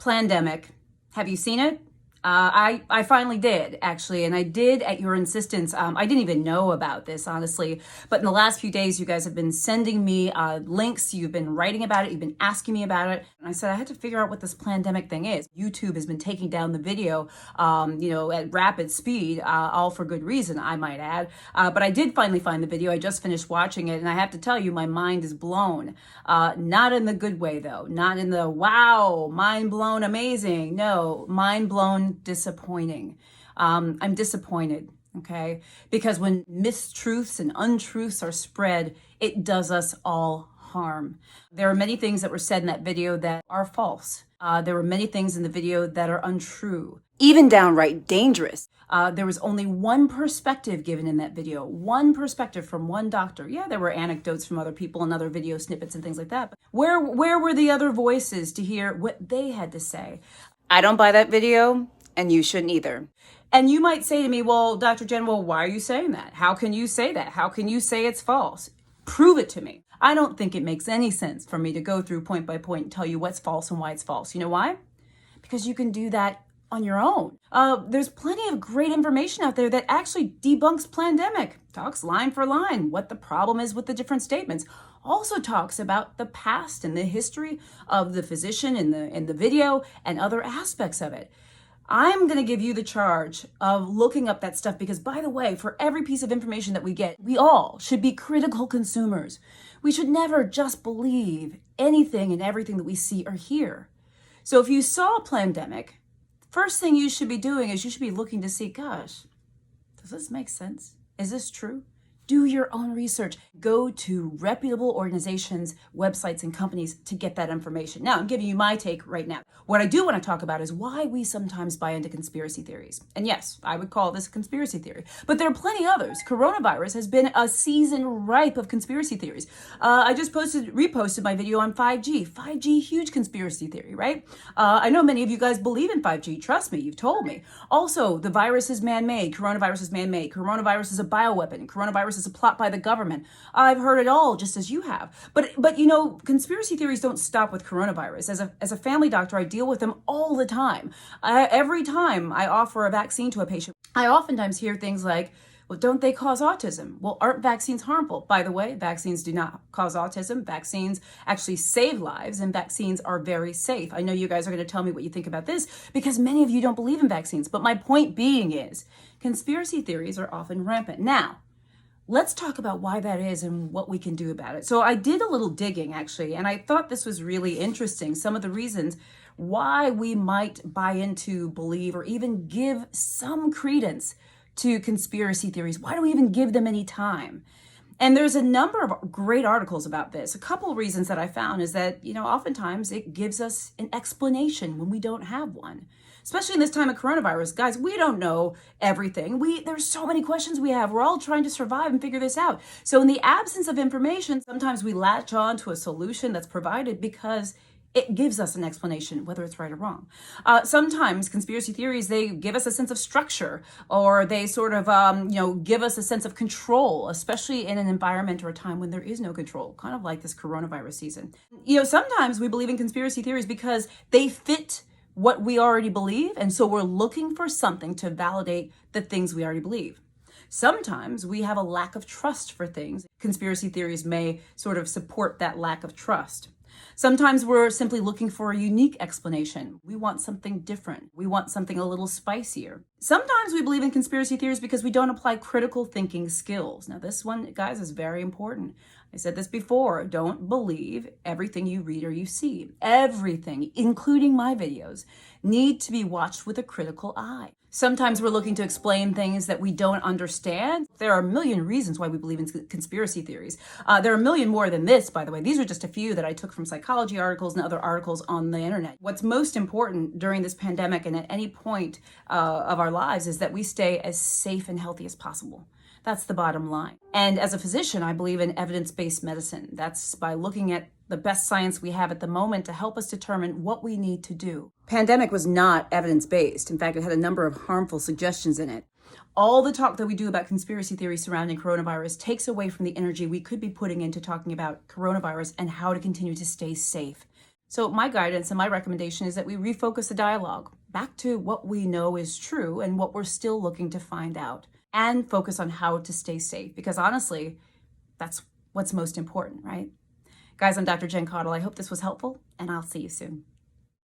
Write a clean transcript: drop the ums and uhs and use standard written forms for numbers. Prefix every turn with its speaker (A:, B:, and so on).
A: Plandemic. Have you seen it? I finally did, actually, and I did at your insistence. I didn't even know about this, honestly, but in the last few days, you guys have been sending me links. You've been writing about it. You've been asking me about it. And I said I had to figure out what this Plandemic thing is. YouTube has been taking down the video, at rapid speed, all for good reason, I might add. But I did finally find the video. I just finished watching it, and I have to tell you, my mind is blown. Not in the good way, though. Not in the, wow, mind blown, amazing. No, mind blown, disappointing. I'm disappointed, okay? Because when mistruths and untruths are spread, it does us all harm. There are many things that were said in that video that are false. There were many things in the video that are untrue, even downright dangerous. There was only one perspective given in that video, one perspective from one doctor. Yeah, there were anecdotes from other people and other video snippets and things like that. But where were the other voices to hear what they had to say? I don't buy that video. And you shouldn't either. And you might say to me, well, Dr. Jen, well, why are you saying that? How can you say that? How can you say it's false? Prove it to me. I don't think it makes any sense for me to go through point by point and tell you what's false and why it's false. You know why? Because you can do that on your own. There's plenty of great information out there that actually debunks Plandemic, talks line for line what the problem is with the different statements. Also talks about the past and the history of the physician in the video and other aspects of it. I'm going to give you the charge of looking up that stuff because, by the way, for every piece of information that we get, we all should be critical consumers. We should never just believe anything and everything that we see or hear. So if you saw a Plandemic, first thing you should be doing is you should be looking to see, gosh, does this make sense? Is this true? Do your own research. Go to reputable organizations, websites, and companies to get that information. Now, I'm giving you my take right now. What I do want to talk about is why we sometimes buy into conspiracy theories. And yes, I would call this a conspiracy theory, but there are plenty others. Coronavirus has been a season ripe of conspiracy theories. I just reposted my video on 5G. 5G, huge conspiracy theory, right? I know many of you guys believe in 5G. Trust me, you've told me. Also, the virus is man-made. Coronavirus is man-made. Coronavirus is a bioweapon. Coronavirus is a plot by the government. I've heard it all, just as you have. But you know, conspiracy theories don't stop with coronavirus. As a family doctor, I deal with them all the time. Every time I offer a vaccine to a patient, I oftentimes hear things like, well, don't they cause autism? Well, aren't vaccines harmful? By the way, vaccines do not cause autism. Vaccines actually save lives, and vaccines are very safe. I know you guys are going to tell me what you think about this because many of you don't believe in vaccines. But my point being is, conspiracy theories are often rampant. Now, let's talk about why that is and what we can do about it. So I did a little digging, actually, and I thought this was really interesting. Some of the reasons why we might buy into, believe, or even give some credence to conspiracy theories. Why do we even give them any time? And there's a number of great articles about this. A couple of reasons that I found is that, oftentimes it gives us an explanation when we don't have one. Especially in this time of coronavirus, guys, we don't know everything. There's so many questions we have. We're all trying to survive and figure this out. So in the absence of information, sometimes we latch on to a solution that's provided because it gives us an explanation, whether it's right or wrong. Sometimes conspiracy theories, they give us a sense of structure, or they sort of, give us a sense of control, especially in an environment or a time when there is no control, kind of like this coronavirus season. Sometimes we believe in conspiracy theories because they fit what we already believe, and so we're looking for something to validate the things we already believe. Sometimes we have a lack of trust for things. Conspiracy theories may sort of support that lack of trust. Sometimes we're simply looking for a unique explanation. We want something different. We want something a little spicier. Sometimes we believe in conspiracy theories because we don't apply critical thinking skills. Now, this one, guys, is very important. I said this before. Don't believe everything you read or you see. Everything, including my videos, need to be watched with a critical eye. Sometimes we're looking to explain things that we don't understand. There are a million reasons why we believe in conspiracy theories. There are a million more than this, by the way. These are just a few that I took from psychology articles and other articles on the internet. What's most important during this pandemic and at any point of our lives is that we stay as safe and healthy as possible. That's the bottom line. And as a physician, I believe in evidence-based medicine. That's by looking at the best science we have at the moment to help us determine what we need to do. Pandemic was not evidence-based. In fact, it had a number of harmful suggestions in it. All the talk that we do about conspiracy theories surrounding coronavirus takes away from the energy we could be putting into talking about coronavirus and how to continue to stay safe. So my guidance and my recommendation is that we refocus the dialogue back to what we know is true and what we're still looking to find out, and focus on how to stay safe, because honestly, that's what's most important, right? Guys, I'm Dr. Jen Caudle. I hope this was helpful, and I'll see you soon.